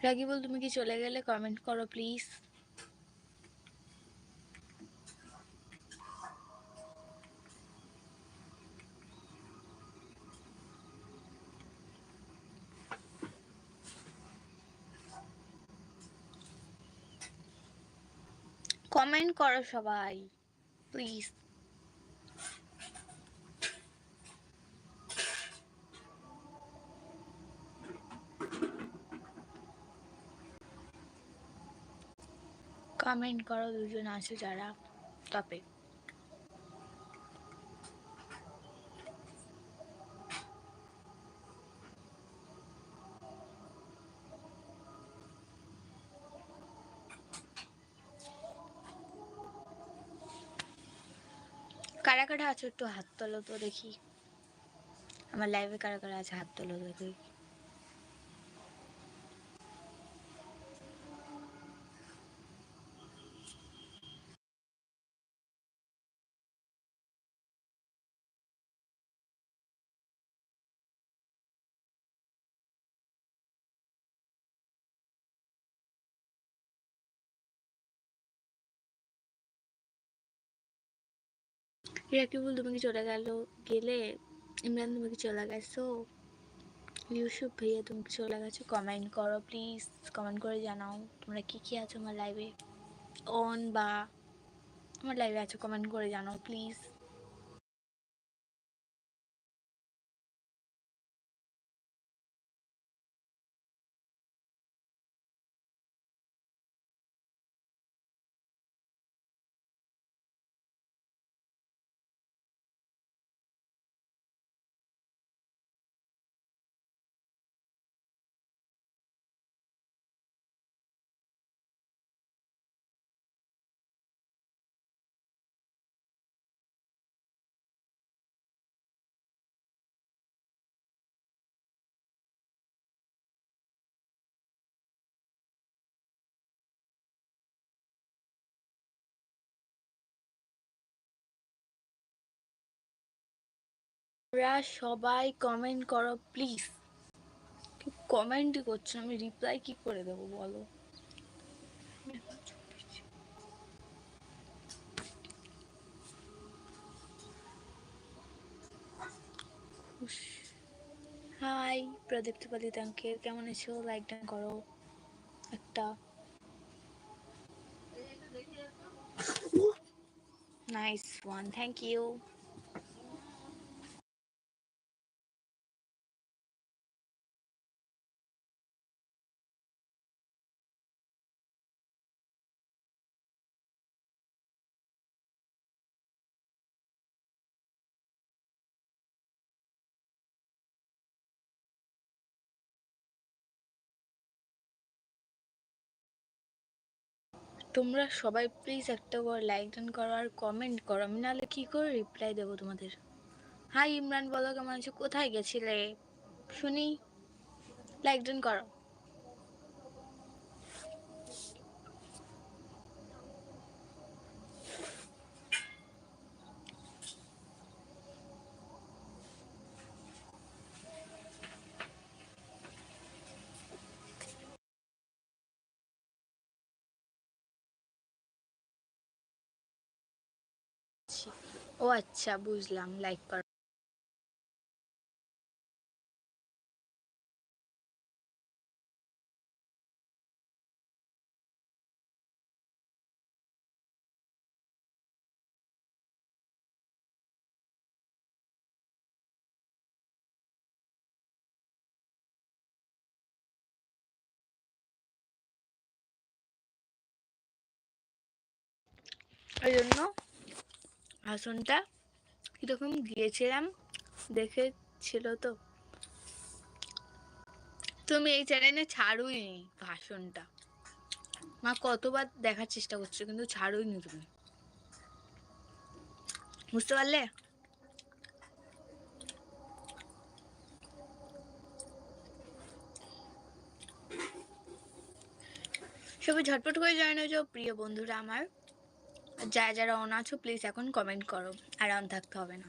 রাগিবুল তুমি কি চলে গেলে? কমেন্ট করো প্লিজ। কমেন্ট করো সবাই প্লিজ। কমেন্ট করো দুজন আছে যারা টপে। কারা কারা আছো একটু হাত তোলো তো দেখি। আমার লাইভে কারা কারা আছে হাত তোলো দেখি। রাকিবুল তুমি কি চলে গেলে? ইমরান তুমি কি চলে গেছো? ইউসুফ ভাইয়া তুমি কি চলে গেছো? কমেন্ট করো প্লিজ, কমেন্ট করে জানাও তোমরা কি কি আছো আমার লাইভে অন বা আমার লাইভে আছো। কমেন্ট করে জানাও প্লিজ। তোমরা সবাই কমেন্ট করো প্লিজ। কমেন্টই করছো, আমি রিপ্লাই কি করে দেবো বলো? হাই প্রদীপ্ত পালিত আঙ্কেল, কেমন আছো? লাইক ডান করো একটা। Nice one, thank you. তোমরা সবাই প্লিজ একটা করে লাইক ডান করো আর কমেন্ট করো, আমি নাহলে কি করে রিপ্লাই দেবো তোমাদের। হাই ইমরান বলো কেমন আছো? কোথায় গেছিলে শুনি? লাইক ডান করো। ও আচ্ছা বুঝলাম, লাইক করো। ওই জন্য ভাষণটা কিরকম দিয়েছিলাম দেখেছিল তো? তুমি এই চ্যানেলে ছাড়োই নি ভাষণটা, মা কতবার দেখার চেষ্টা করছো কিন্তু ছাড়োই নি তুমি, বুঝতে পারলে? সবাই ঝটপট করে জয়েন হয়ে যাও প্রিয় বন্ধুরা আমার। যারা যারা অন আছো প্লিজ এখন কমেন্ট করো, আর অন থাকতে হবে না।